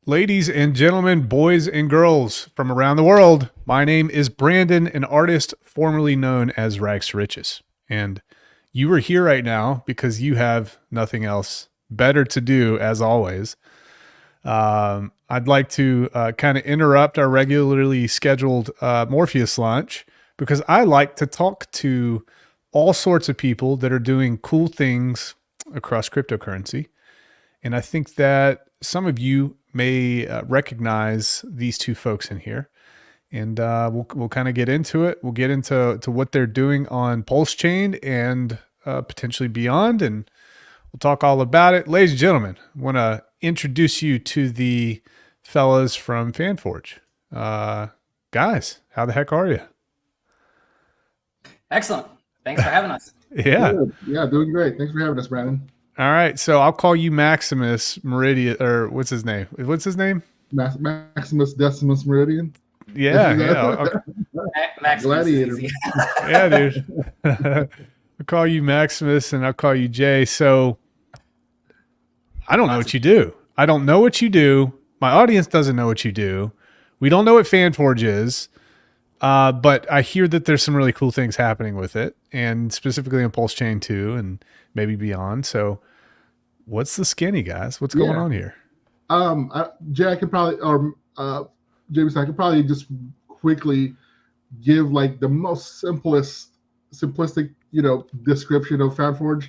Ladies and gentlemen, boys and girls from around the world, my name is Brandon, an artist formerly known as Rags to Riches. And you are here right now because you have nothing else better to do, as always. I'd like to kind of interrupt our regularly scheduled Morpheus lunch because I like to talk to all sorts of people that are doing cool things across cryptocurrency. And I think that some of you may recognize these two folks in here. And we'll kind of get into it. We'll get into what they're doing on Pulse Chain and potentially beyond. And we'll talk all about it. Ladies and gentlemen, I want to introduce you to the fellas from FanForge. Guys, how the heck are you? Excellent. Thanks for having us. Yeah. Good. Yeah, doing great. Thanks for having us, Brandon. All right. So I'll call you Maximus Meridian, or what's his name? What's his name? Maximus Decimus Meridian. Yeah. Yeah. Maximus Gladiator. Yeah, dude. I'll call you Maximus and I'll call you Jay. So I don't know what you do. I don't know what you do. My audience doesn't know what you do. We don't know what FanForge is. But I hear that there's some really cool things happening with it, and specifically on Pulse Chain 2 and maybe beyond. So what's the skinny, guys? What's going on here? Jay, I could probably, or James, I could probably just quickly give like the most simplistic, description of FanForge.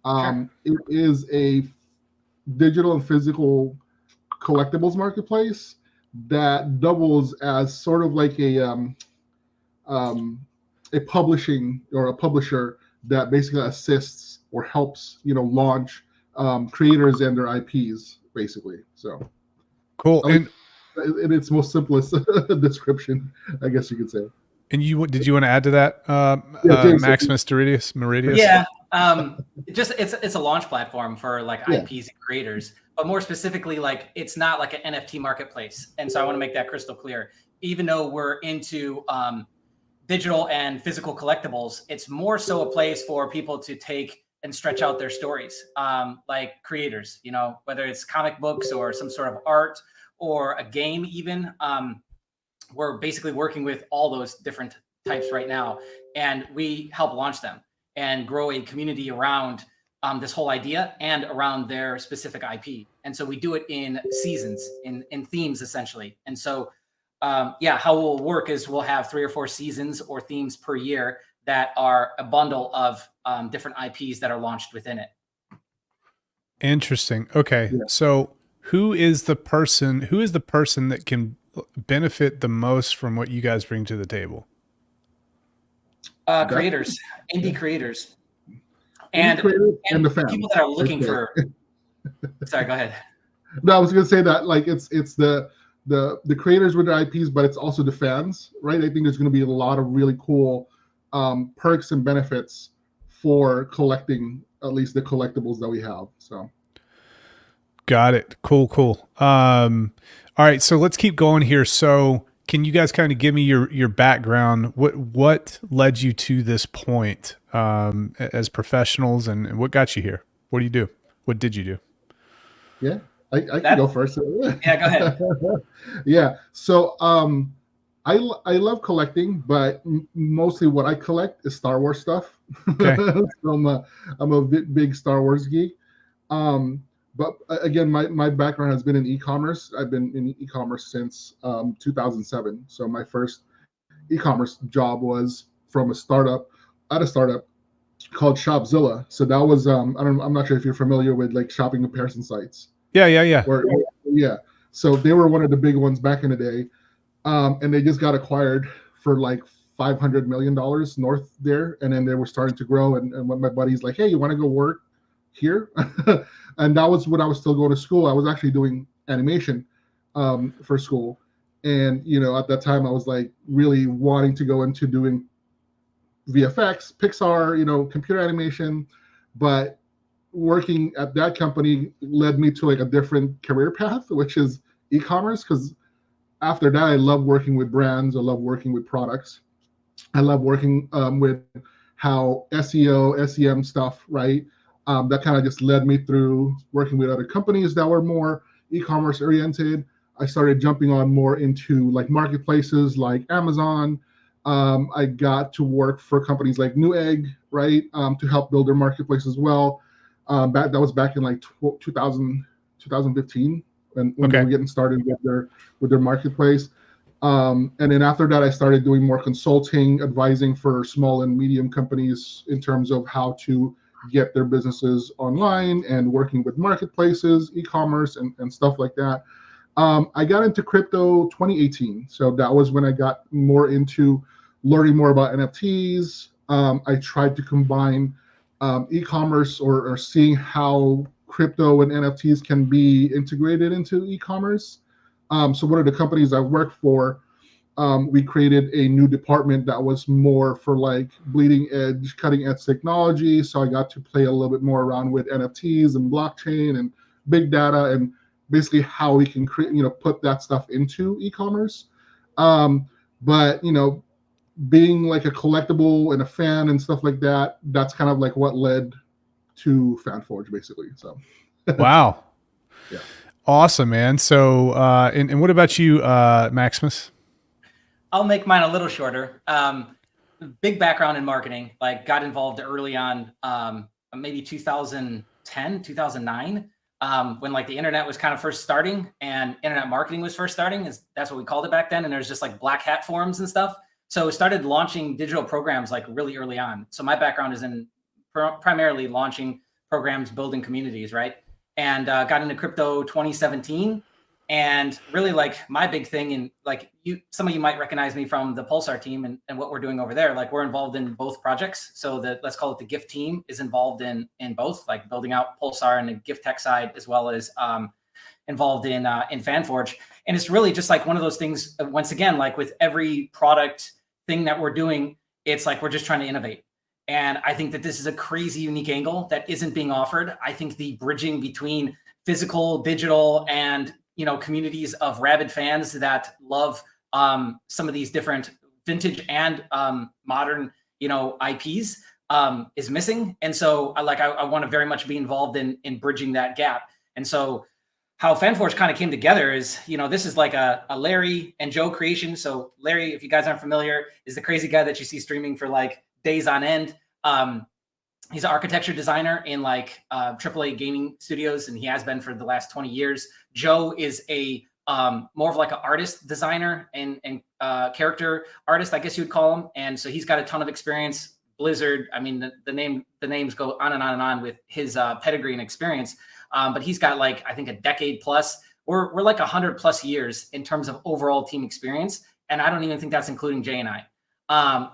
Sure. It is a digital and physical collectibles marketplace that doubles as sort of like a publishing or a publisher that basically assists or helps launch creators and their IPs, basically. So cool. And in its most simplest description, I guess you could say. And did you want to add to that, Maximus Meridius? Yeah. It's a launch platform for like IPs and creators, but more specifically, like it's not like an NFT marketplace. And so I want to make that crystal clear. Even though we're into digital and physical collectibles, it's more so a place for people to take and stretch out their stories, like creators, whether it's comic books or some sort of art or a game even. We're basically working with all those different types right now, and we help launch them and grow a community around this whole idea and around their specific IP. And so we do it in seasons, in themes, essentially. And so how we'll work is we'll have 3 or 4 seasons or themes per year that are a bundle of different IPs that are launched within it. Interesting. Okay. Yeah. So who is the person that can benefit the most from what you guys bring to the table? Creators, indie creators. And the fans. People that are looking for. Sorry, go ahead. No, I was going to say that like it's the creators with their IPs, but it's also the fans, right? I think there's going to be a lot of really cool perks and benefits for collecting at least the collectibles that we have. So, got it. Cool. All right, so let's keep going here. So, can you guys kind of give me your background? What led you to this point as professionals, and what got you here? What do you do? What did you do? Yeah, I can go first. Yeah, go ahead. Yeah, so I love collecting, but mostly what I collect is Star Wars stuff. Okay. So I'm a big Star Wars geek. But again, my background has been in e-commerce. I've been in e-commerce since 2007. So my first e-commerce job was from a startup called Shopzilla. So that was I'm not sure if you're familiar with like shopping comparison sites. Yeah. Yeah. So they were one of the big ones back in the day, and they just got acquired for like $500 million north there, and then they were starting to grow. And when my buddy's like, "Hey, you want to go work here?" And that was when I was still going to school. I was actually doing animation for school. And, at that time I was like really wanting to go into doing VFX, Pixar, computer animation. But working at that company led me to like a different career path, which is e-commerce. Because after that, I love working with brands. I love working with products. I love working with how SEO, SEM stuff, right? That kind of just led me through working with other companies that were more e-commerce oriented. I started jumping on more into like marketplaces like Amazon. I got to work for companies like Newegg, right, to help build their marketplace as well. That was back in like 2015 when they Okay. were getting started with their marketplace. And then after that, I started doing more consulting, advising for small and medium companies in terms of how to get their businesses online and working with marketplaces, e-commerce, and stuff like that. I got into crypto 2018. So that was when I got more into learning more about NFTs. I tried to combine e-commerce or seeing how crypto and NFTs can be integrated into e-commerce. So one of the companies I worked for, we created a new department that was more for like bleeding edge, cutting edge technology. So I got to play a little bit more around with NFTs and blockchain and big data and basically how we can create, put that stuff into e-commerce. But being like a collectible and a fan and stuff like that, that's kind of like what led to FanForge basically. So Wow. Yeah. Awesome, man. So, and what about you, Maximus? I'll make mine a little shorter. Big background in marketing, like got involved early on, maybe 2010, 2009, when like the internet was kind of first starting and internet marketing was first starting. That's what we called it back then. And there's just like black hat forums and stuff. So we started launching digital programs like really early on. So my background is in primarily launching programs, building communities, right? And got into crypto 2017. And really like my big thing, and like some of you might recognize me from the Pulsar team and what we're doing over there. Like we're involved in both projects. So let's call it the gift team is involved in both, like building out Pulsar and the gift tech side, as well as involved in FanForge. And it's really just like one of those things, once again, like with every product thing that we're doing, it's like we're just trying to innovate. And I think that this is a crazy unique angle that isn't being offered. I think the bridging between physical, digital, and communities of rabid fans that love some of these different vintage and modern, IPs is missing. And so I want to very much be involved in bridging that gap. And so how FanForge kind of came together is, this is like a Larry and Joe creation. So Larry, if you guys aren't familiar, is the crazy guy that you see streaming for like days on end. He's an architecture designer in like AAA gaming studios, and he has been for the last 20 years. Joe is a more of like an artist designer and character artist, I guess you would call him. And so he's got a ton of experience. Blizzard, I mean, the names go on and on and on with his pedigree and experience. But he's got like, I think a decade plus. We're like 100+ years in terms of overall team experience. And I don't even think that's including Jay and I.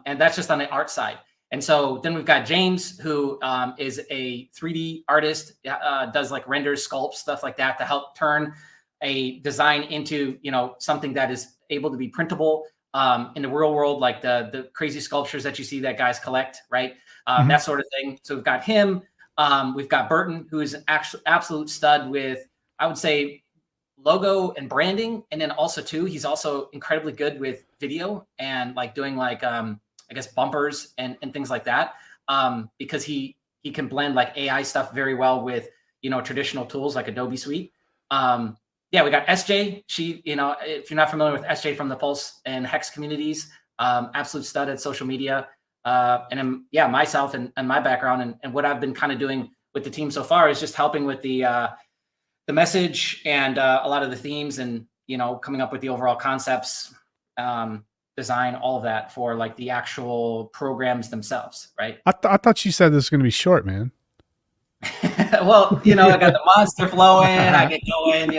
And that's just on the art side. And so then we've got James, who is a 3D artist, does like renders, sculpts, stuff like that to help turn a design into, something that is able to be printable in the real world, like the crazy sculptures that you see that guys collect, right? That sort of thing. So we've got him. We've got Burton, who is an absolute stud with, I would say, logo and branding. And then also too, he's also incredibly good with video and like doing like, I guess bumpers and things like that, because he can blend like AI stuff very well with, traditional tools like Adobe Suite. We got SJ. She, if you're not familiar with SJ from the Pulse and Hex communities, absolute stud at social media. And then, myself and my background and what I've been kind of doing with the team so far is just helping with the message and a lot of the themes and, coming up with the overall concepts, design, all of that for like the actual programs themselves, right? I thought you said this was going to be short, man. Well, I got the monster flowing, I get going,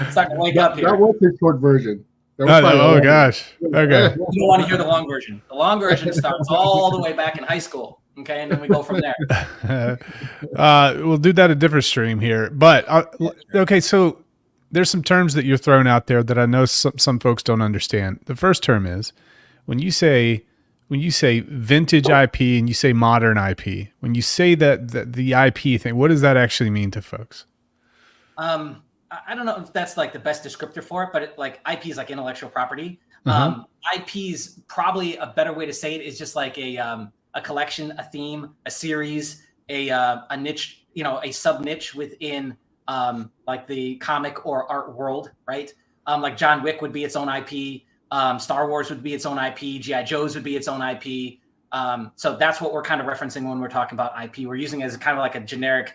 starting to wake up here. That was the short version. Oh gosh. Okay. You don't want to hear the long version. The long version starts all the way back in high school. Okay. And then we go from there. We'll do that a different stream here, but okay. So there's some terms that you're throwing out there that I know some folks don't understand. The first term is when you say vintage IP and you say modern IP, when you say that the IP thing, what does that actually mean to folks? I don't know if that's like the best descriptor for it, but like IP is like intellectual property. IP is probably a better way to say it is just like a collection, a theme, a series, a niche, a sub niche within like the comic or art world, right? Like John Wick would be its own IP. Star Wars would be its own IP. G.I. Joe's would be its own IP. So that's what we're kind of referencing when we're talking about IP. We're using it as kind of like a generic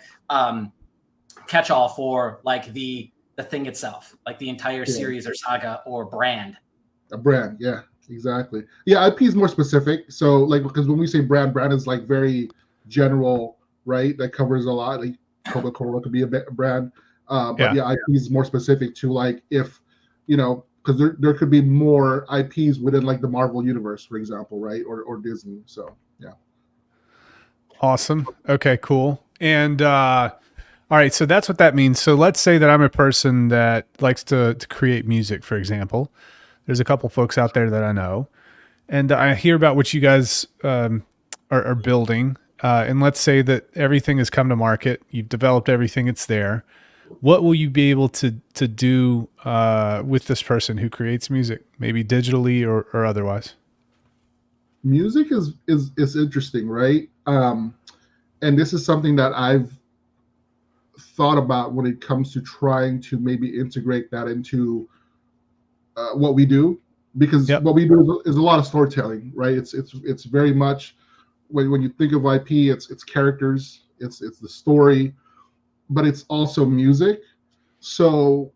catch-all for like the thing itself, like the entire series or saga or brand. A brand, yeah, exactly. Yeah, IP is more specific. So like, because when we say brand is like very general, right? That covers a lot. Like Coca-Cola could be a brand. But yeah, IP is more specific to like if, you know, because there could be more IPs within like the Marvel universe, for example, right? Or Disney. So yeah. Awesome. Okay, cool. And all right, so that's what that means. So let's say that I'm a person that likes to create music, for example. There's a couple folks out there that I know, and I hear about what you guys are building. And let's say that everything has come to market. You've developed everything. It's there. What will you be able to do with this person who creates music, maybe digitally or otherwise? Music is interesting, right? And this is something that I've thought about when it comes to trying to maybe integrate that into what we do, because what we do is a lot of storytelling, right? It's very much when you think of IP, it's characters, it's the story, but it's also music. So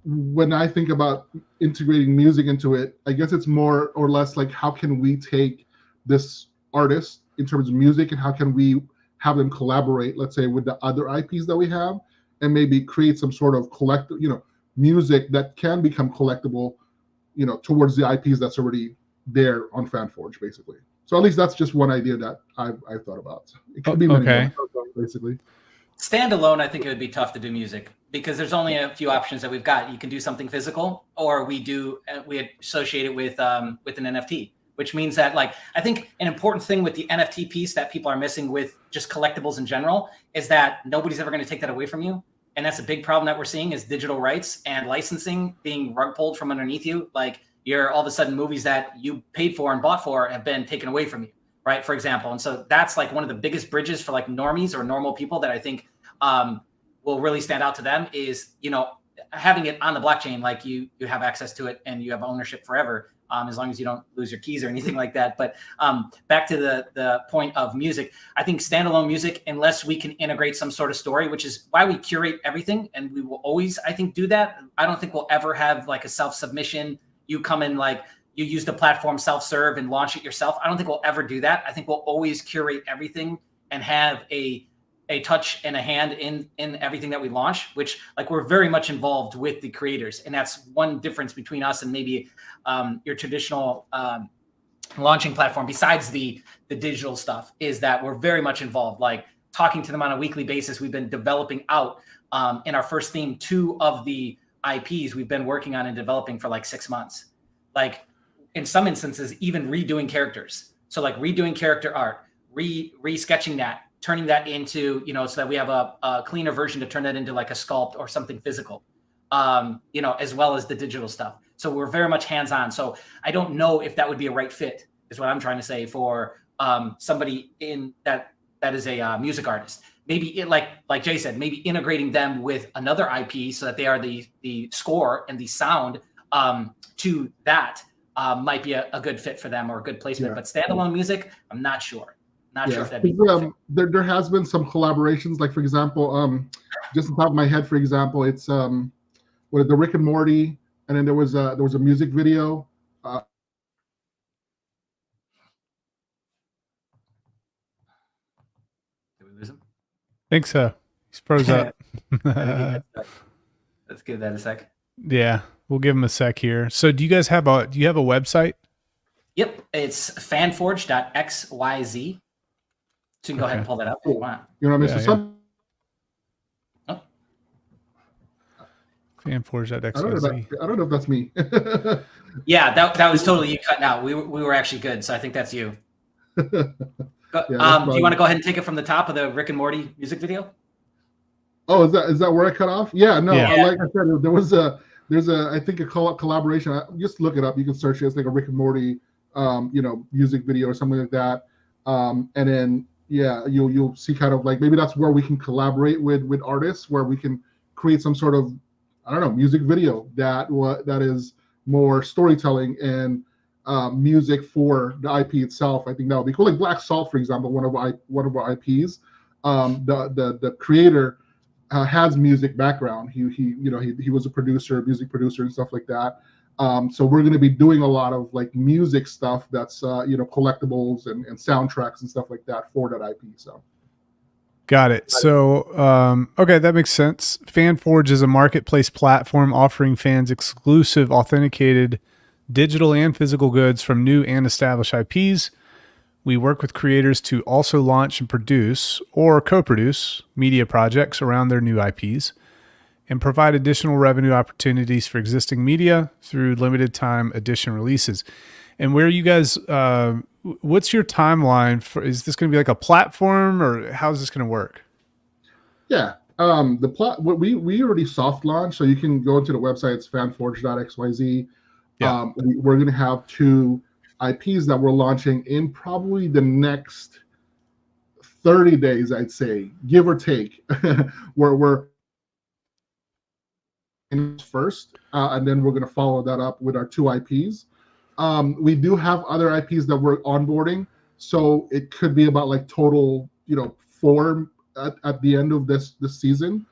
when I think about integrating music into it, I guess it's more or less like, how can we take this artist in terms of music and how can we have them collaborate, let's say, with the other IPs that we have, and maybe create some sort of collective, you know, music that can become collectible, you know, towards the IPs that's already there on FanForge, basically. So at least that's just one idea that I've thought about. It could be many more, basically. Standalone, I think it would be tough to do music because there's only a few options that we've got. You can do something physical, or we associate it with an NFT, which means that, like, I think an important thing with the NFT piece that people are missing with just collectibles in general is that nobody's ever going to take that away from you. And that's a big problem that we're seeing, is digital rights and licensing being rug pulled from underneath you. Like, you're all of a sudden, movies that you paid for and bought for have been taken away from you, right? For example. And so that's like one of the biggest bridges for like normies or normal people that I think will really stand out to them is, you know, having it on the blockchain, like you have access to it and you have ownership forever, as long as you don't lose your keys or anything like that. But back to the point of music, I think standalone music, unless we can integrate some sort of story, which is why we curate everything, and we will always, I think, do that. I don't think we'll ever have like a self-submission. You come in, like, you use the platform self-serve and launch it yourself. I don't think we'll ever do that. I think we'll always curate everything and have a touch and a hand in everything that we launch, which, like, we're very much involved with the creators. And that's one difference between us and maybe your traditional launching platform, besides the digital stuff, is that we're very much involved, like talking to them on a weekly basis. We've been developing out in our first theme 2 of the IPs we've been working on and developing for like 6 months. Like, in some instances, even redoing characters. So like redoing character art, re-sketching that, turning that into, you know, so that we have a cleaner version to turn that into like a sculpt or something physical, you know, as well as the digital stuff. So we're very much hands-on. So I don't know if that would be a right fit, is what I'm trying to say, for somebody in that is a music artist. Maybe like Jay said, maybe integrating them with another IP so that they are the score and the sound to that might be a good fit for them or a good placement. But standalone music, I'm not sure. Not sure if that'd be there has been some collaborations, like, for example, just on top of my head, for example, it's the Rick and Morty, and then there was a music video. Did we lose him? I think so. He's froze up. Let's give that a sec. Yeah, we'll give him a sec here. So do you guys have a website? Yep, it's fanforge.xyz. So you can go ahead and pull that up if you want. You know what I mean? Oh. Fanforge.xyz. I don't know if that's me. Yeah, that was totally you cutting out. We were actually good, so I think that's you. Do you want to go ahead and take it from the top of the Rick and Morty music video? Oh, is that where I cut off? Yeah, no. Yeah. Like I said, there's I think a collaboration. Just look it up. You can search it. It's like a Rick and Morty, music video or something like that. And then yeah, you'll see kind of like maybe that's where we can collaborate with artists, where we can create some sort of, I don't know, music video that is more storytelling and music for the IP itself. I think that would be cool. Like Black Salt, for example, one of our IPs. The creator has music background. He was a producer, music producer, and stuff like that. So we're going to be doing a lot of like music stuff that's collectibles and soundtracks and stuff like that for that IP. So Got it. So, okay, that makes sense. FanForge is a marketplace platform offering fans exclusive, authenticated digital and physical goods from new and established IPs. We work with creators to also launch and produce or co-produce media projects around their new IPs and provide additional revenue opportunities for existing media through limited time edition releases. And where you guys, what's your timeline for, is this going to be like a platform or how's this going to work? yeah, we already soft launched, so you can go into the website. It's fanforge.xyz. Yeah. We're going to have 2 IPs that we're launching in probably the next 30 days, I'd say, give or take. we're first, and then we're going to follow that up with our 2 IPs. We do have other IPs that we're onboarding, so it could be about like total, 4 at the end of this season.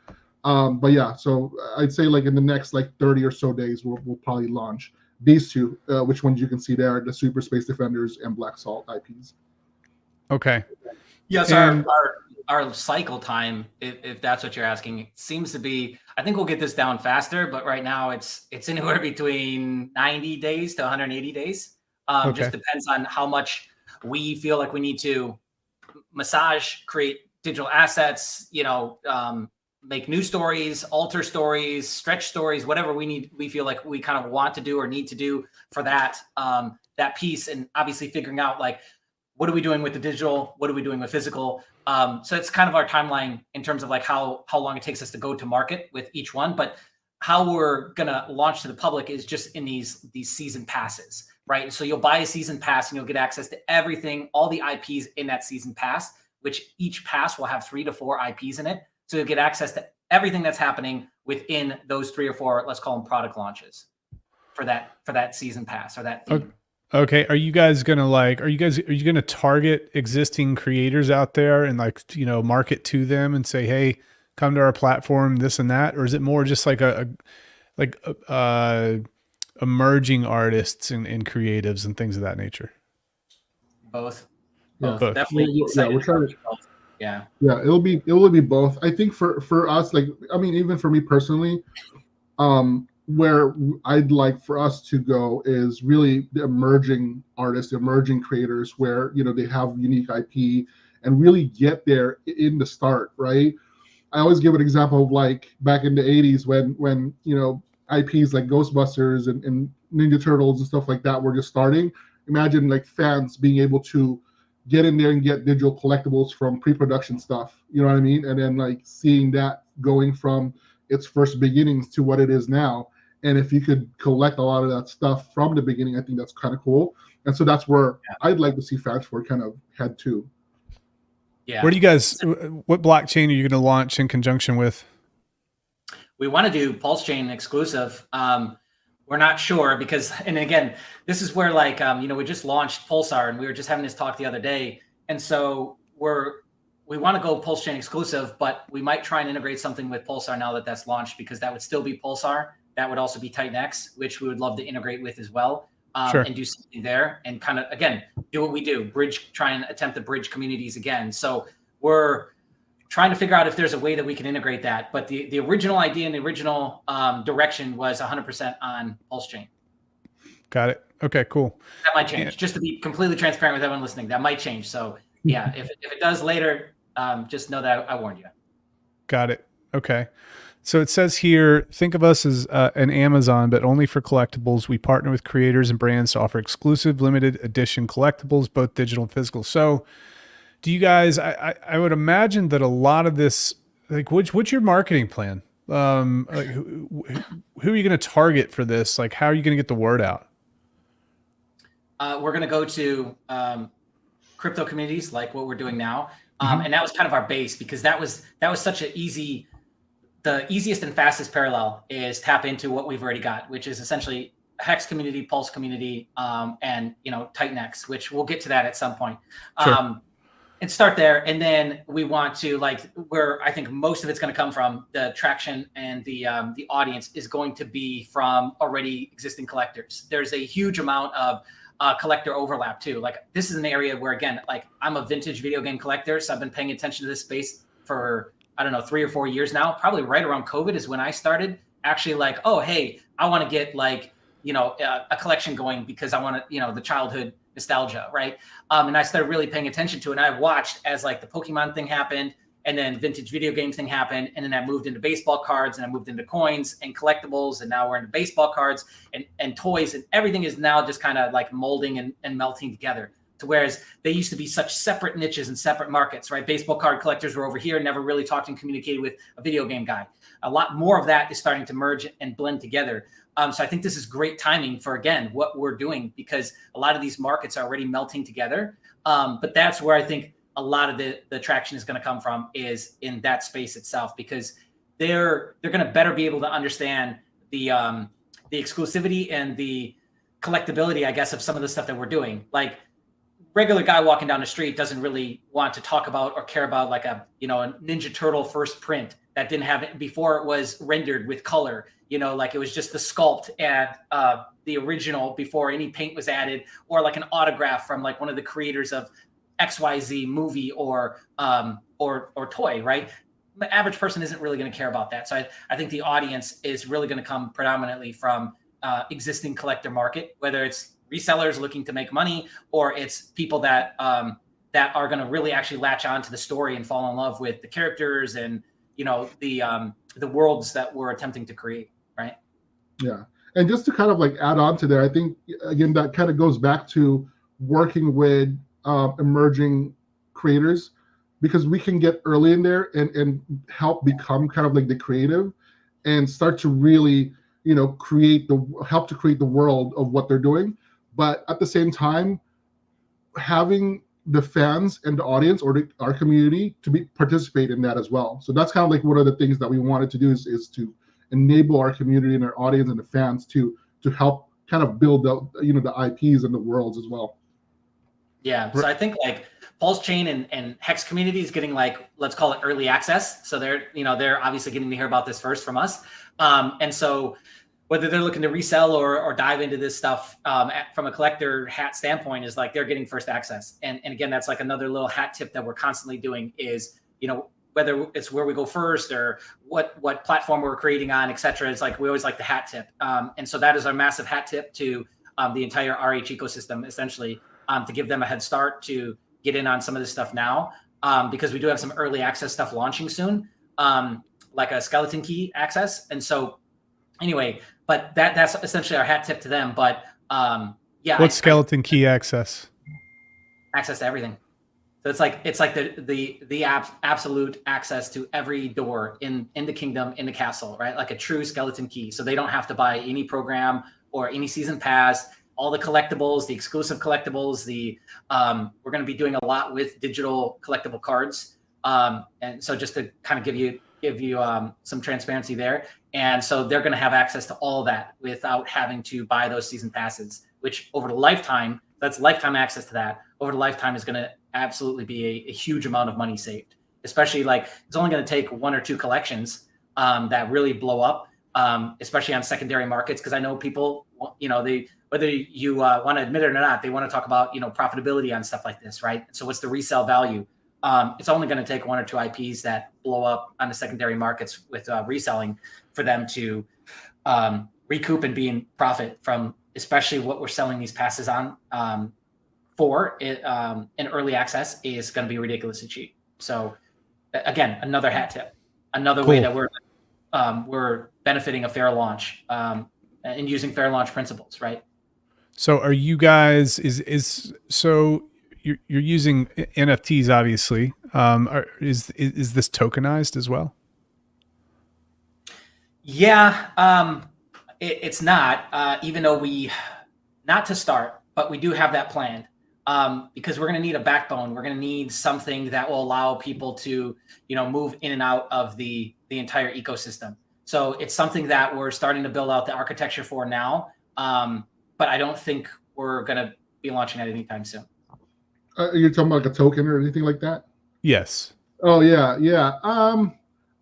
But yeah, so I'd say like in the next like 30 or so days, we'll probably launch these 2, which ones you can see there, the Super Space Defenders and Black Salt IPs. Okay. Yes, our cycle time, if that's what you're asking, seems to be, I think we'll get this down faster, but right now it's anywhere between 90 days to 180 days. Just depends on how much we feel like we need to massage, create digital assets, make new stories, alter stories, stretch stories, whatever we feel like we kind of want to do or need to do for that piece. And obviously figuring out like, what are we doing with the digital? What are we doing with physical? So it's kind of our timeline in terms of like how long it takes us to go to market with each one. But how we're gonna launch to the public is just in these season passes, right? So you'll buy a season pass and you'll get access to everything, all the IPs in that season pass, which each pass will have 3 to 4 IPs in it. So you'll get access to everything that's happening within those 3 or 4, let's call them product launches for that season pass or that theme. Okay. Are you guys going to target existing creators out there and like, market to them and say, hey, come to our platform, this and that? Or is it more just like emerging artists and creatives and things of that nature? Both. Both. Definitely. Yeah, we're trying to. Yeah. Yeah, it will be both. I think for us, like, I mean, even for me personally, where I'd like for us to go is really the emerging artists, the emerging creators, where they have unique IP and really get there in the start, right? I always give an example of like back in the 80s when IPs like Ghostbusters and Ninja Turtles and stuff like that were just starting. Imagine like fans being able to get in there and get digital collectibles from pre-production stuff, you know what I mean? And then like seeing that going from its first beginnings to what it is now. And if you could collect a lot of that stuff from the beginning, I think that's kind of cool. And so that's where I'd like to see FANFORGE kind of head to. Yeah. What blockchain are you going to launch in conjunction with? We want to do Pulse Chain exclusive. We're not sure because, and again, this is where like, we just launched Pulsar and we were just having this talk the other day. And so we want to go Pulse Chain exclusive, but we might try and integrate something with Pulsar now that that's launched, because that would still be Pulsar. That would also be Titan X, which we would love to integrate with as well, Sure. and do something there and kind of, again, do what we do, try and attempt to bridge communities again. So we're trying to figure out if there's a way that we can integrate that. But the original idea and the original direction was 100% on Pulse Chain. Got it. Okay, cool. That might change. Just to be completely transparent with everyone listening, that might change. So yeah, if it does later, just know that I warned you. Got it. Okay. So it says here, think of us as an Amazon, but only for collectibles. We partner with creators and brands to offer exclusive limited edition collectibles, both digital and physical. So do you guys, I would imagine that a lot of this, like, what's your marketing plan? Like, who are you going to target for this? Like, how are you going to get the word out? We're going to go to crypto communities like what we're doing now. And that was kind of our base, because that was such an the easiest and fastest parallel is tap into what we've already got, which is essentially Hex community, Pulse community, and Titan X, which we'll get to that at some point. Sure. And start there, and then we want to, like, where I think most of it's going to come from, the traction and the audience is going to be from already existing collectors. There's a huge amount of collector overlap too. Like, this is an area where, again, like, I'm a vintage video game collector, so I've been paying attention to this space for, I don't know, 3 or 4 years now. Probably right around COVID is when I started actually, like, oh, hey, I want to get, like, a collection going, because I want to, the childhood nostalgia, right? And I started really paying attention to it. And I watched as, like, the Pokemon thing happened, and then vintage video game thing happened, and then I moved into baseball cards, and I moved into coins and collectibles, and now we're into baseball cards and toys, and everything is now just kind of like molding and melting together. To whereas they used to be such separate niches and separate markets, right? Baseball card collectors were over here, never really talked and communicated with a video game guy. A lot more of that is starting to merge and blend together. So I think this is great timing for, again, what we're doing, because a lot of these markets are already melting together. But that's where I think a lot of the traction is going to come from, is in that space itself, because they're going to better be able to understand the exclusivity and the collectability, I guess, of some of the stuff that we're doing. Like, regular guy walking down the street doesn't really want to talk about or care about, like, a Ninja Turtle first print that didn't have it before it was rendered with color, like it was just the sculpt and the original before any paint was added, or like an autograph from, like, one of the creators of XYZ movie or toy, right? The average person isn't really going to care about that. So I think the audience is really going to come predominantly from existing collector market, whether it's resellers looking to make money, or it's people that are going to really actually latch on to the story and fall in love with the characters and the worlds that we're attempting to create, right? Yeah. And just to kind of, like, add on to there, I think, again, that kind of goes back to working with emerging creators, because we can get early in there and help become kind of like the creative and start to really help to create the world of what they're doing. But at the same time, having the fans and the audience, or our community, to participate in that as well. So that's kind of like one of the things that we wanted to do is to enable our community and our audience and the fans to help kind of build the IPs and the worlds as well. Yeah, so I think, like, Pulse Chain and Hex community is getting, like, let's call it early access. So they're obviously getting to hear about this first from us. And so whether they're looking to resell or dive into this stuff from a collector hat standpoint, is like they're getting first access. And again, that's like another little hat tip that we're constantly doing is, whether it's where we go first or what platform we're creating on, et cetera. It's like, we always like the hat tip. And so that is our massive hat tip to the entire RH ecosystem, essentially, to give them a head start to get in on some of this stuff now, because we do have some early access stuff launching soon, like a skeleton key access. And so anyway, but that's essentially our hat tip to them. But yeah, what's skeleton key access? Access to everything. So it's like the absolute access to every door in the kingdom, in the castle, right? Like a true skeleton key. So they don't have to buy any program or any season pass. All the collectibles, the exclusive collectibles, we're going to be doing a lot with digital collectible cards. And so just to kind of give you some transparency there. And so they're going to have access to all that without having to buy those season passes, which over the lifetime, that's lifetime access to that. Over the lifetime is going to absolutely be a huge amount of money saved, especially, like, it's only going to take 1 or 2 collections that really blow up, especially on secondary markets. Because I know people, whether you want to admit it or not, they want to talk about, profitability on stuff like this, right? So what's the resale value? It's only going to take 1 or 2 IPs that blow up on the secondary markets with reselling for them to recoup and be in profit from, especially what we're selling these passes on for it, in early access is going to be ridiculously cheap. So again, another hat tip, another way that we're benefiting a fair launch and using fair launch principles, right? So are you guys so you're using NFTs, obviously. Is this tokenized as well? Yeah, it's not, even though not to start, but we do have that planned. because we're going to need a backbone. We're going to need something that will allow people to, move in and out of the entire ecosystem. So it's something that we're starting to build out the architecture for now. But I don't think we're going to be launching that anytime soon. You're talking about like a token or anything like that? Yes. Oh yeah.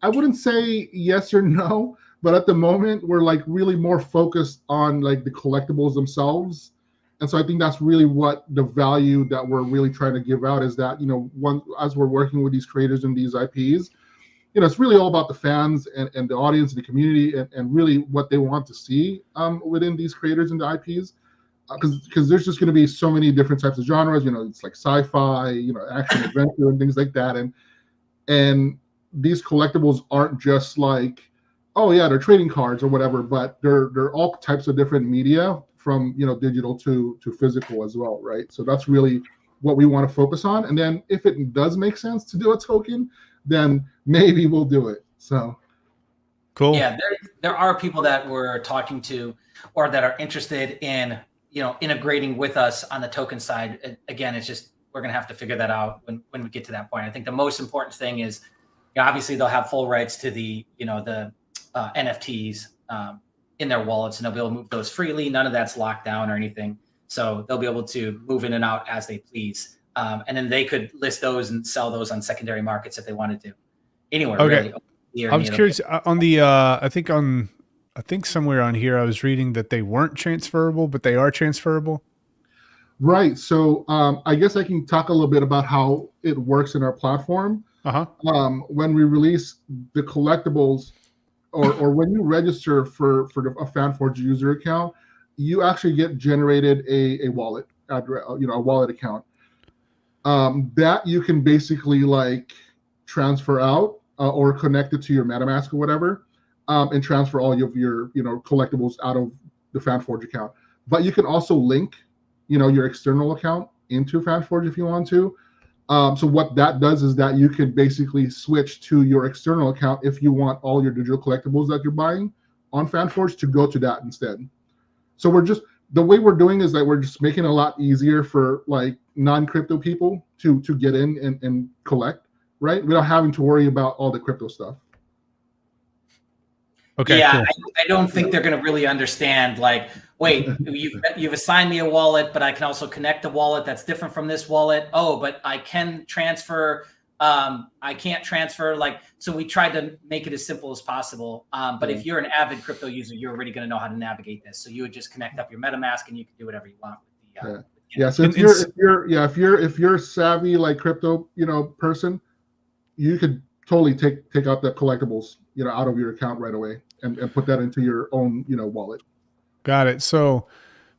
I wouldn't say yes or no, but at the moment we're like really more focused on like the collectibles themselves. And so I think that's really what the value that we're really trying to give out is that, as we're working with these creators and these IPs, it's really all about the fans and the audience, the community, and really what they want to see within these creators and the IPs. Because there's just going to be so many different types of genres, it's like sci-fi, action, adventure, and things like that. And these collectibles aren't just like, oh yeah, they're trading cards or whatever, but they're all types of different media from digital to physical as well, right? So that's really what we want to focus on. And then if it does make sense to do a token, then maybe we'll do it. So cool. Yeah, there are people that we're talking to or that are interested in integrating with us on the token side. Again, it's just we're going to have to figure that out when we get to that point. I think the most important thing is obviously they'll have full rights to the NFTs in their wallets, and they'll be able to move those freely. None of that's locked down or anything. So they'll be able to move in and out as they please. And then they could list those and sell those on secondary markets if they wanted to. Anywhere, okay. Really. I was curious on the, I think somewhere on here I was reading that they weren't transferable, but they are transferable. Right. So I guess I can talk a little bit about how it works in our platform. When we release the collectibles, or when you register for a FanForge user account, you actually get generated a wallet address, a wallet account that you can basically like transfer out or connect it to your MetaMask or whatever, and transfer all of your collectibles out of the FanForge account. But you can also link your external account into FanForge if you want to. So what that does is that you could basically switch to your external account if you want all your digital collectibles that you're buying on FanForge to go to that instead. So the way we're doing is that we're just making it a lot easier for like non-crypto people to get in and collect, right? Without having to worry about all the crypto stuff. Okay. Yeah, cool. I don't think they're going to really understand. Like, wait, you've assigned me a wallet, but I can also connect a wallet that's different from this wallet. Oh, but I can transfer. I can't transfer. Like, so we tried to make it as simple as possible. But if you're an avid crypto user, you're already going to know how to navigate this. So you would just connect up your MetaMask, and you can do whatever you want with the. So if you're savvy like crypto person, you could totally take out the collectibles out of your account right away and put that into your own wallet. Got it. So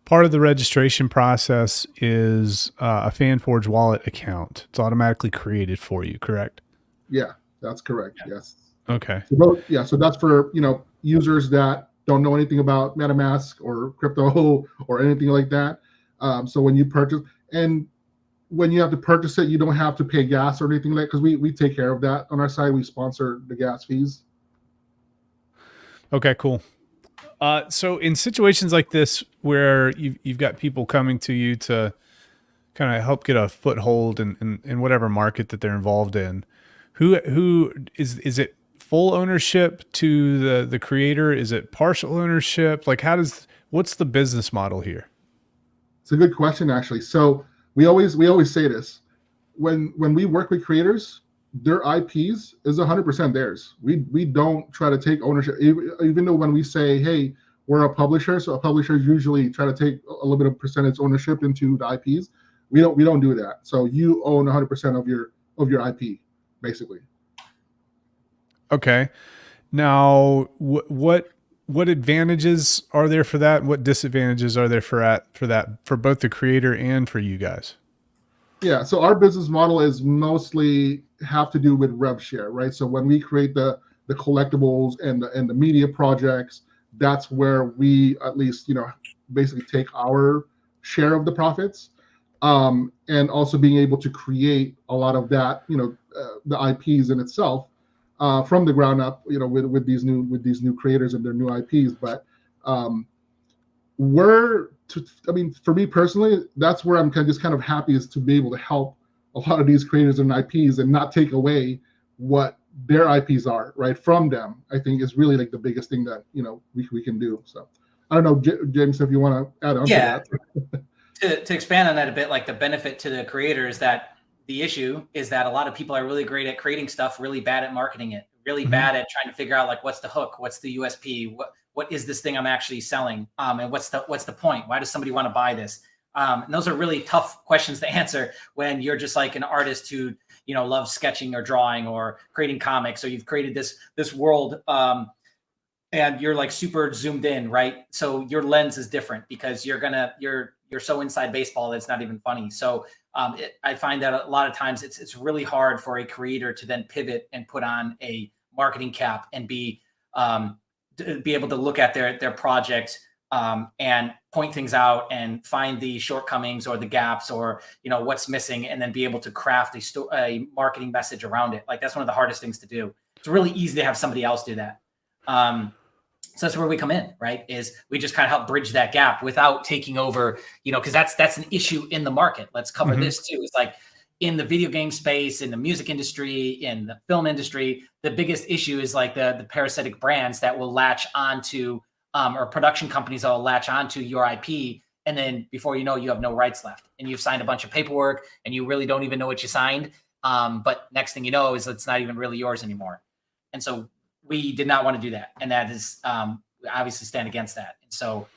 part of the registration process is a FanForge wallet account. It's automatically created for you, correct? Yeah, that's correct. Yeah. Yes. Okay. So that's for users that don't know anything about MetaMask or crypto or anything like that. So when you purchase, and when you have to purchase it, you don't have to pay gas or anything like that, because we take care of that on our side. We sponsor the gas fees. Okay, cool. So in situations like this where you've got people coming to you to kind of help get a foothold in whatever market that they're involved in, who is it full ownership to the creator? Is it partial ownership? Like what's the business model here? It's a good question, actually. So we always say this when we work with creators, their IPs is 100% theirs. We don't try to take ownership, even though when we say, hey, we're a publisher, so a publisher usually try to take a little bit of percentage ownership into the IPs. We don't do that. So you own 100% of your IP, basically. Okay. Now, what advantages are there for that? What disadvantages are there for that for both the creator and for you guys? Yeah, so our business model is mostly have to do with rev share, right? So when we create the collectibles and the media projects, that's where we at least basically take our share of the profits, and also being able to create a lot of that the IPs in itself from the ground up with these new creators and their new IPs. But I mean, for me personally, that's where I'm kind of happy, is to be able to help a lot of these creators and IPs and not take away what their IPs are, right, from them. I think is really like the biggest thing that, we can do. So I don't know, James, if you want to add on to that. To expand on that a bit, like the benefit to the creator is that the issue is that a lot of people are really great at creating stuff, really bad at marketing it, really bad at trying to figure out like what's the hook, what's the USP, what is this thing I'm actually selling, and what's the point? Why does somebody want to buy this? And those are really tough questions to answer when you're just like an artist who loves sketching or drawing or creating comics, or you've created this world. And you're like super zoomed in, right? So your lens is different because you're so inside baseball that it's not even funny. So I find that a lot of times it's really hard for a creator to then pivot and put on a marketing cap and be able to look at their project and point things out and find the shortcomings or the gaps or what's missing, and then be able to craft a marketing message around it. Like that's one of the hardest things to do. It's really easy to have somebody else do that. So that's where we come in, right? Is we just kind of help bridge that gap without taking over, because that's an issue in the market. Let's cover this too. It's like in the video game space, in the music industry, in the film industry, the biggest issue is like the parasitic brands that will latch onto, or production companies that will latch onto your IP. And then before you know, you have no rights left and you've signed a bunch of paperwork and you really don't even know what you signed. But next thing you know is it's not even really yours anymore. And so we did not want to do that, and that is we obviously stand against that. And so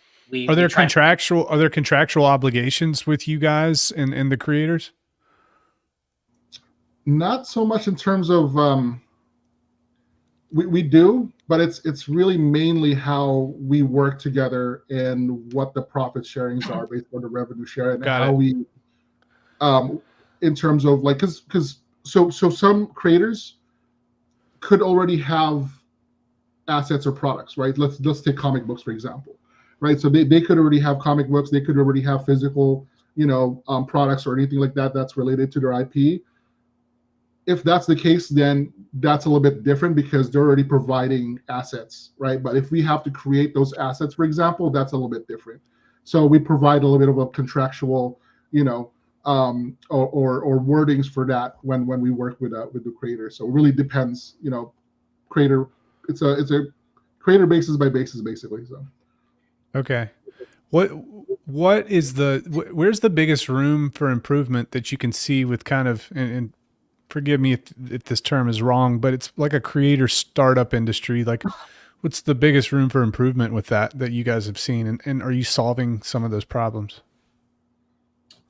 are there contractual obligations with you guys and the creators? Not so much in terms of we do, but it's really mainly how we work together and what the profit sharings are based on the revenue share, and how we in terms of like because some creators could already have assets or products, right? Let's take comic books, for example, right? So they could already have comic books, they could already have physical, products or anything like that that's related to their IP. If that's the case, then that's a little bit different because they're already providing assets, right? But if we have to create those assets, for example, that's a little bit different. So we provide a little bit of a contractual, or wordings for that when we work with the creator. So it really depends, creator. It's a creator basis by basis, basically. So, okay, where's the biggest room for improvement that you can see with kind of, and forgive me if this term is wrong, but it's like a creator startup industry. Like, what's the biggest room for improvement with that you guys have seen, and are you solving some of those problems?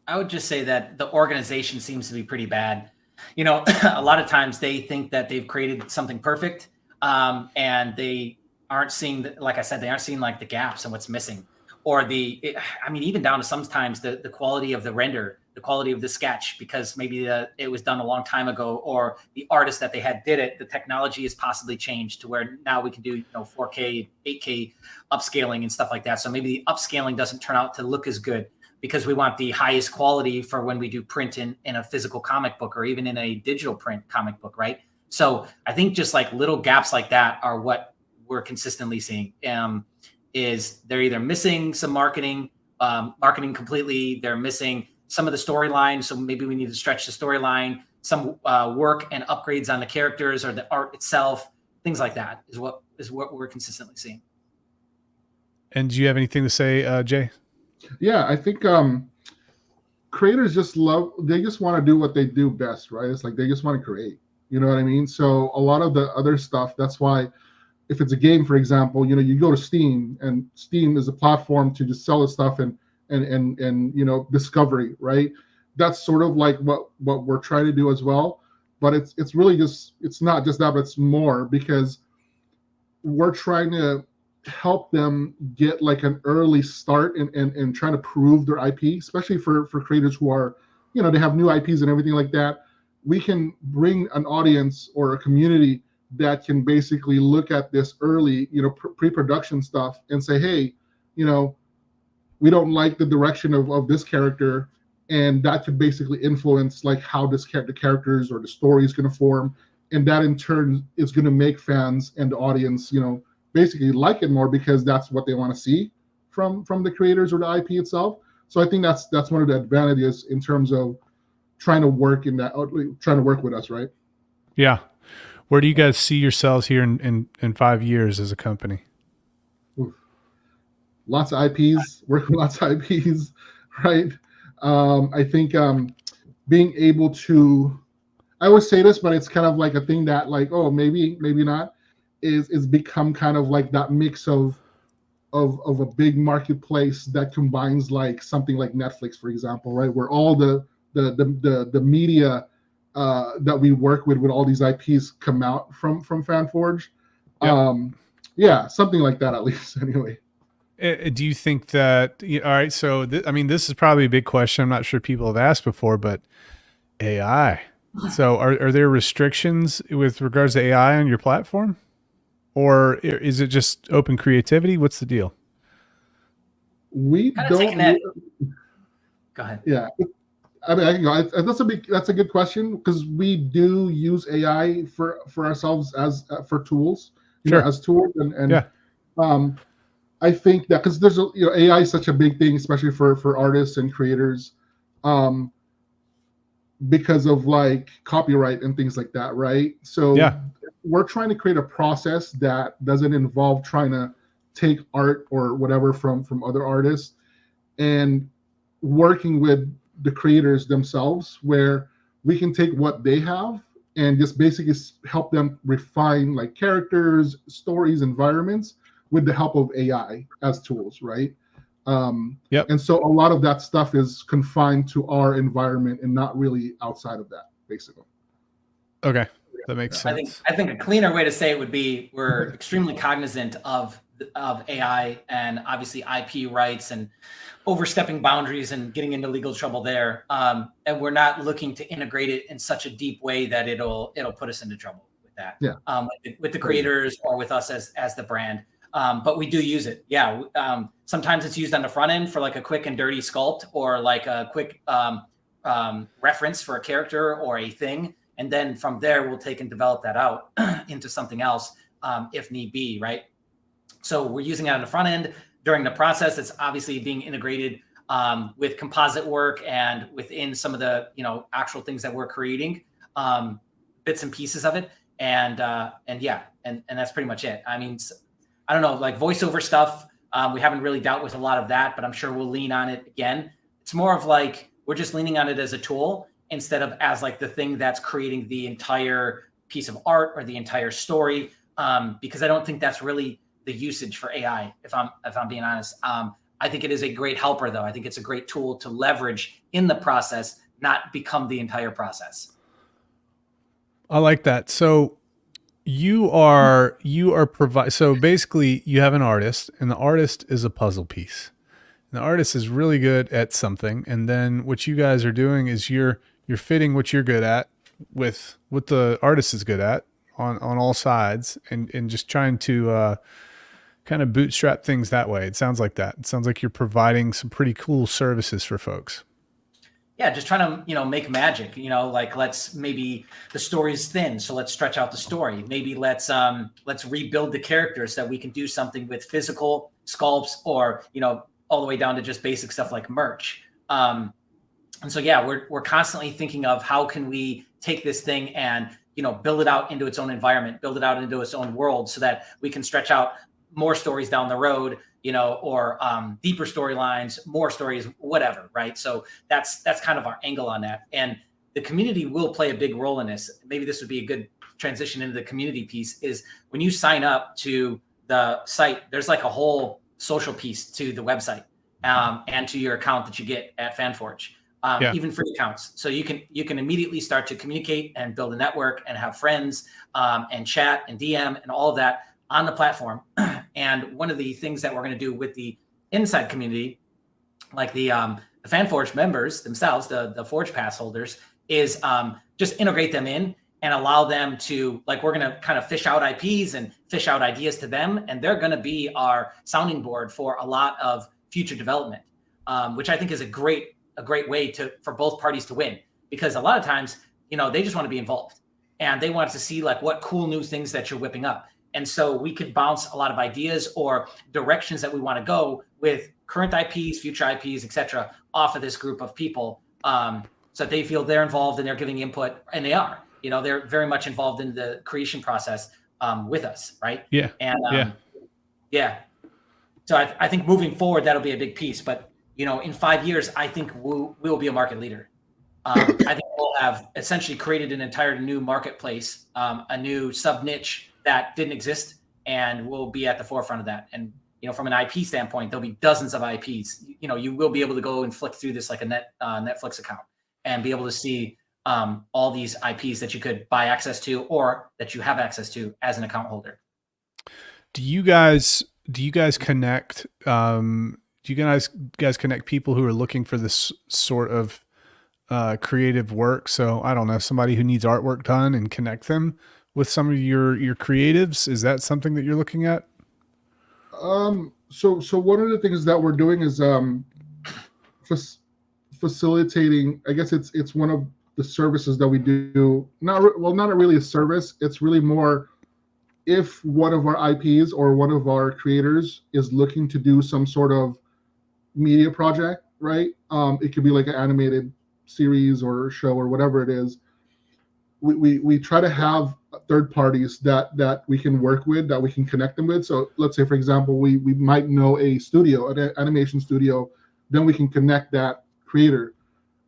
I would just say that the organization seems to be pretty bad. A lot of times they think that they've created something perfect. And they aren't seeing, like I said, they aren't seeing like the gaps and what's missing, or even down to sometimes the quality of the render, the quality of the sketch, because maybe it was done a long time ago, or the artist that they had did it, the technology has possibly changed to where now we can do 4K, 8K upscaling and stuff like that. So maybe the upscaling doesn't turn out to look as good because we want the highest quality for when we do print in a physical comic book or even in a digital print comic book, right? So I think just like little gaps like that are what we're consistently seeing. Is they're either missing some marketing completely, they're missing some of the storyline. So maybe we need to stretch the storyline, some work and upgrades on the characters or the art itself. Things like that is what we're consistently seeing. And do you have anything to say, Jay? Yeah, I think creators just want to do what they do best, right? It's like they just want to create. You know what I mean? So a lot of the other stuff, that's why if it's a game, for example, you go to Steam, and Steam is a platform to just sell the stuff and discovery, right? That's sort of like what we're trying to do as well. But it's really it's not just that, but it's more because we're trying to help them get like an early start and trying to prove their IP, especially for creators who are, they have new IPs and everything like that. We can bring an audience or a community that can basically look at this early, pre-production stuff and say, hey, we don't like the direction of this character, and that could basically influence like how the characters or the story is going to form, and that in turn is going to make fans and the audience, basically like it more because that's what they want to see. from the creators or the IP itself. So I think that's one of the advantages in terms of trying to work with us, right? Yeah. Where do you guys see yourselves here in 5 years as a company? Oof. Lots of IPs, working with lots of IPs, right? I think being able to, I always say this, but it's kind of like a thing that like, oh, maybe not, is become kind of like that mix of a big marketplace that combines like something like Netflix, for example, right? Where all the media that we work with all these IPs come out from FanForge. Yep. Yeah, something like that at least anyway. Do you think that, all right, so I mean, this is probably a big question. I'm not sure people have asked before, but AI. So are there restrictions with regards to AI on your platform? Or is it just open creativity? What's the deal? We Kind of taking don't. that. Go ahead. Yeah. I mean, I can go. That's a good question because we do use AI for ourselves as for tools, Sure. as tools, and Yeah. I think that because there's AI is such a big thing, especially for artists and creators, because of like copyright and things like that, right? So Yeah. we're trying to create a process that doesn't involve trying to take art or whatever from other artists and working with the creators themselves, where we can take what they have and just basically help them refine like characters, stories, environments with the help of AI as tools, right? Yep. And so a lot of that stuff is confined to our environment and not really outside of that, basically. Okay. That makes sense. I think a cleaner way to say it would be we're extremely cognizant of AI and obviously IP rights and overstepping boundaries and getting into legal trouble there. And we're not looking to integrate it in such a deep way that it'll put us into trouble with that. Yeah. With the creators or with us as the brand. But we do use it. Yeah. Sometimes it's used on the front end for like a quick and dirty sculpt or like a quick reference for a character or a thing. And then from there, we'll take and develop that out into something else if need be, right? So we're using it on the front end. During the process, it's obviously being integrated with composite work and within some of the actual things that we're creating, bits and pieces of it. And that's pretty much it. I mean, I don't know, like voiceover stuff. We haven't really dealt with a lot of that, but I'm sure we'll lean on it again. It's more of like we're just leaning on it as a tool instead of as like the thing that's creating the entire piece of art or the entire story. Because I don't think that's really the usage for AI, if I'm being honest. I think it is a great helper, though. I think it's a great tool to leverage in the process, not become the entire process. I like that. So you are so basically you have an artist and the artist is a puzzle piece. And the artist is really good at something. And then what you guys are doing is you're fitting what you're good at with what the artist is good at on all sides and just trying to kind of bootstrap things that way. It sounds like that. It sounds like you're providing some pretty cool services for folks. Yeah, just trying to, make magic, like maybe the story's thin. So let's stretch out the story. Maybe let's rebuild the characters so that we can do something with physical sculpts or, all the way down to just basic stuff like merch. And so, yeah, we're constantly thinking of how can we take this thing and, build it out into its own environment, build it out into its own world so that we can stretch out more stories down the road, or deeper storylines, more stories, whatever, right? So that's kind of our angle on that. And the community will play a big role in this. Maybe this would be a good transition into the community piece is when you sign up to the site, there's like a whole social piece to the website and to your account that you get at FanForge, even free accounts. So you can immediately start to communicate and build a network and have friends and chat and DM and all of that on the platform. And one of the things that we're going to do with the inside community, like the FanForge members themselves, the Forge Pass holders, is just integrate them in and allow them to, like, we're going to kind of fish out IPs and fish out ideas to them. And they're going to be our sounding board for a lot of future development, which I think is a great way for both parties to win. Because a lot of times, they just want to be involved and they want to see like what cool new things that you're whipping up. And so we could bounce a lot of ideas or directions that we want to go with current IPs, future IPs, etc., off of this group of people, so that they feel they're involved and they're giving input, and they are. They're very much involved in the creation process with us, right? Yeah. And yeah. So I think moving forward, that'll be a big piece. But in 5 years, I think we'll be a market leader. I think we'll have essentially created an entire new marketplace, a new sub niche that didn't exist, and we'll be at the forefront of that. And from an IP standpoint, there'll be dozens of IPs. You will be able to go and flick through this like a Netflix account and be able to see all these IPs that you could buy access to or that you have access to as an account holder. Do you guys connect? Do you guys connect people who are looking for this sort of creative work? So I don't know, somebody who needs artwork done, and connect them with some of your creatives. Is that something that you're looking at? So one of the things that we're doing is facilitating. I guess it's one of the services that we do. Not really a service. It's really more if one of our IPs or one of our creators is looking to do some sort of media project, right? It could be like an animated series or show or whatever it is. We try to have third parties that we can work with, that we can connect them with. So let's say, for example, we might know a studio, an animation studio, then we can connect that creator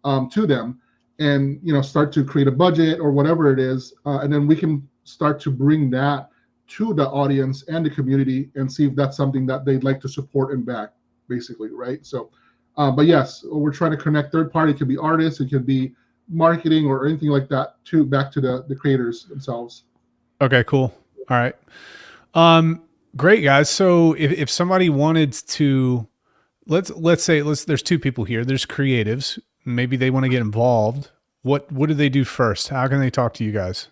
to them, and start to create a budget or whatever it is, and then we can start to bring that to the audience and the community and see if that's something that they'd like to support and back, basically, right? So, but yes, we're trying to connect third party. It could be artists, it could be marketing or anything like that, back to the creators themselves. Okay, cool. All right. Great, guys. So if somebody wanted to, let's say there's two people here. There's creatives. Maybe they want to get involved. What do they do first? How can they talk to you guys?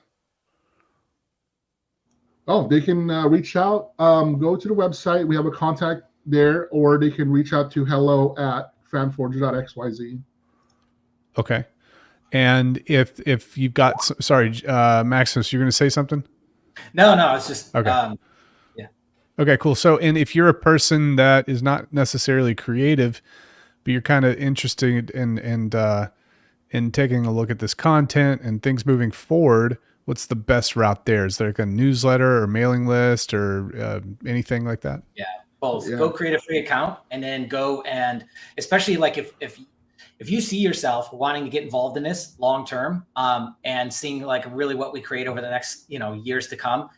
Oh, they can reach out, go to the website. We have a contact there, or they can reach out to hello@fanforge.xyz. Okay. And if you've got, sorry, Maximus, you're going to say something? No, it's just, okay. Yeah. Okay, cool. So, and if you're a person that is not necessarily creative, but you're kind of interested in taking a look at this content and things moving forward, what's the best route there? Is there like a newsletter or mailing list or anything like that? Yeah, both. Yeah. Go create a free account, and then go, and especially like if you see yourself wanting to get involved in this long term, and seeing like really what we create over the next years to come,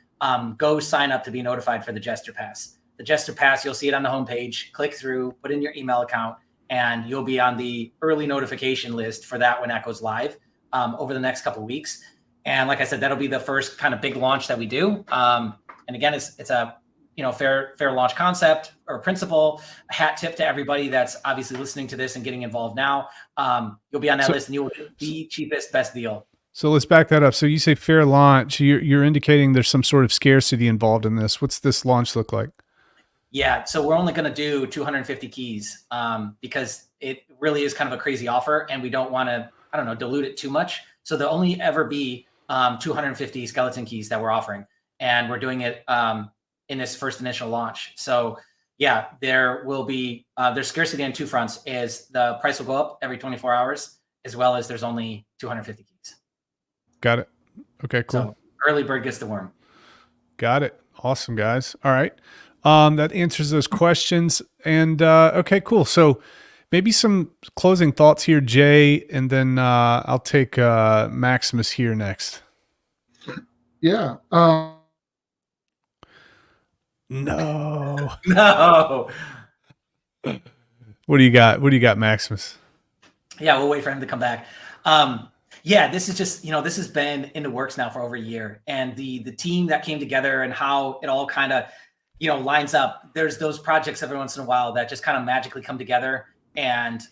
go sign up to be notified for the Jester Pass. The Jester Pass, you'll see it on the homepage. Click through, put in your email account, and you'll be on the early notification list for that when that goes live over the next couple of weeks. And like I said, that'll be the first kind of big launch that we do. And again, it's a fair launch concept or principle. A hat tip to everybody that's obviously listening to this and getting involved now. You'll be on that list, and you will get the cheapest, best deal. So let's back that up. So you say fair launch. You're indicating there's some sort of scarcity involved in this. What's this launch look like? Yeah, so we're only going to do 250 keys because it really is kind of a crazy offer, and we don't want to, dilute it too much. So there'll only ever be 250 skeleton keys that we're offering, and we're doing it in this first initial launch. So yeah, there will be there's scarcity on two fronts. Is the price will go up every 24 hours, as well as there's only 250 keys. Got it. Okay, cool. So early bird gets the worm. Got it. Awesome, guys. All right. That answers those questions. And okay, cool. So maybe some closing thoughts here, Jay, and then I'll take Maximus here next. Yeah. No. No. What do you got? What do you got, Maximus? Yeah, we'll wait for him to come back. Yeah, this is just, this has been in the works now for over a year. And the team that came together and how it all kind of, lines up. There's those projects every once in a while that just kind of magically come together and,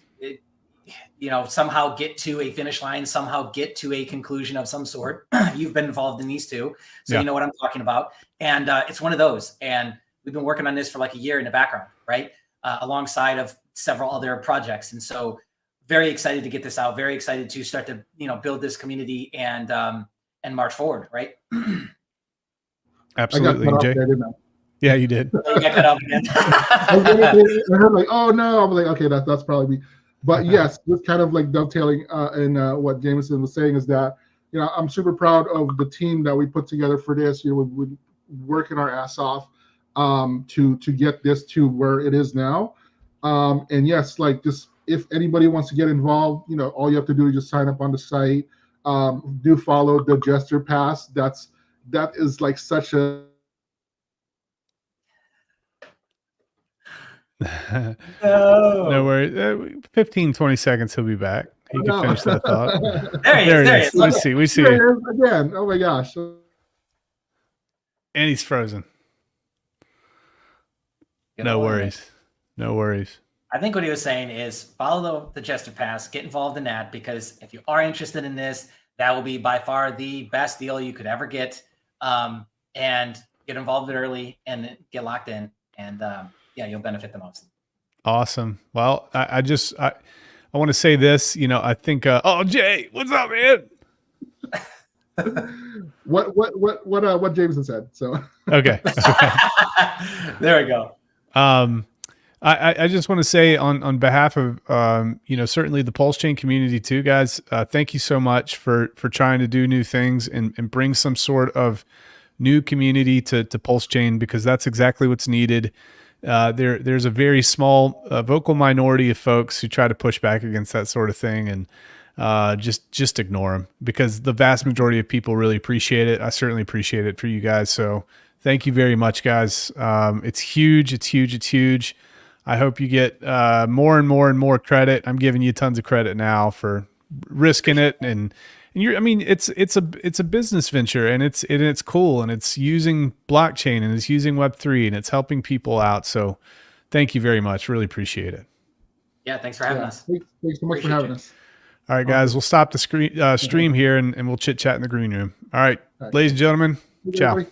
somehow get to a finish line, somehow get to a conclusion of some sort. You've been involved in these two, so You know what I'm talking about. And it's one of those. And we've been working on this for like a year in the background, right? Alongside of several other projects. And so very excited to get this out, very excited to start to, build this community and march forward, right? Absolutely. I got cut Jay? off there, didn't I? Yeah, you did. You got cut off again. I heard like, oh no, I'm like, okay, that's probably me. But yes, just kind of like dovetailing in what Jameson was saying is that, I'm super proud of the team that we put together for this. We're working our ass off to get this to where it is now. And yes, like just if anybody wants to get involved, all you have to do is just sign up on the site. Do follow the Jester Pass. That is like such a No worries. 15, 20 seconds, he'll be back. He can finish that thought. There he is. We see There it. it is again. Oh my gosh. And he's frozen. No worries. No worries. I think what he was saying is follow the Jester Pass, get involved in that, because if you are interested in this, that will be by far the best deal you could ever get. And get involved early and get locked in, and you'll benefit the most. Awesome. Well, I want to say this. I think. Oh, Jay, what's up, man? What Jameson said. So okay. There we go. I just want to say on behalf of certainly the Pulse Chain community too, guys. Thank you so much for trying to do new things and bring some sort of new community to Pulse Chain, because that's exactly what's needed. There's a very small vocal minority of folks who try to push back against that sort of thing, and just ignore them, because the vast majority of people really appreciate it. I certainly appreciate it for you guys. So thank you very much, guys. It's huge. It's huge. It's huge. I hope you get more and more and more credit. I'm giving you tons of credit now for risking it, and it's a business venture, and it's cool, and it's using blockchain, and it's using Web3, and it's helping people out. So thank you very much. Really appreciate it. Yeah, thanks for having us. Thanks so much for having us. All right, guys, we'll stop the stream here, and we'll chit chat in the green room. All right, ladies and gentlemen, ciao.